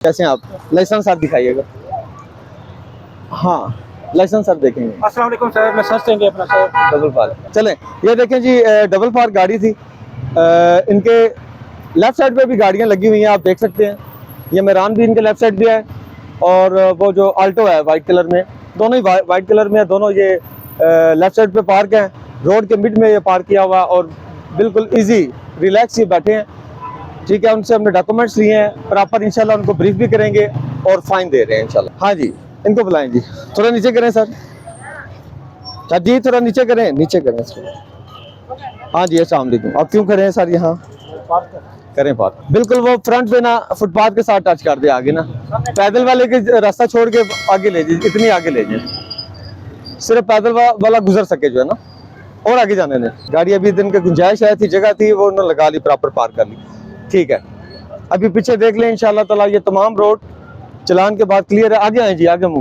कैसे हैं आप? लाइसेंस आप दिखाइएगा। हाँ, लाइसेंस आप देखेंगे। अस्सलाम वालेकुम सर, लाइसेंस देंगे अपना सर। डबल पार्क चलें, ये देखें जी, डबल पार्क गाड़ी थी। इनके लेफ्ट साइड पे भी गाड़ियां लगी हुई हैं, आप देख सकते हैं। ये मेरान भी इनके लेफ्ट साइड भी है, और वो जो आल्टो है वाइट कलर में, दोनों ही वाइट कलर में है। दोनों ये लेफ्ट साइड पे पार्क हैं, रोड के मिड में ये पार्क किया हुआ, और बिल्कुल इजी रिलैक्स ये बैठे हैं। ठीक है, उनसे हमने डॉक्यूमेंट्स लिए हैं प्रॉपर, इंशाल्लाह उनको ब्रीफ भी करेंगे और फाइन दे रहे हैं इंशाल्लाह। हाँ जी, इनको बुलाएं जी, थोड़ा नीचे करें सर। जी थोड़ा नीचे करें, नीचे करें इसको। हाँ जी, अस्सलाम वालेकुम। आप क्यों खड़े हैं सर यहाँ? करें पार्क, बिल्कुल वो फ्रंट पे ना फुटपाथ के साथ टच कर दे आगे ना, पैदल वाले के रास्ता छोड़ के आगे ले जाए, इतनी आगे ले जाए, सिर्फ पैदल वाला गुजर सके जो है ना, और आगे जाने दें। गाड़ी अभी दिन के गुंजाइश है थी, जगह थी, वो उन्होंने लगा ली, प्रॉपर पार्क कर ली। ठीक है, अभी पीछे देख लें इंशाल्लाह ताला, ये तमाम रोड चलान के बाद क्लियर है। आगे आए जी, आगे मूव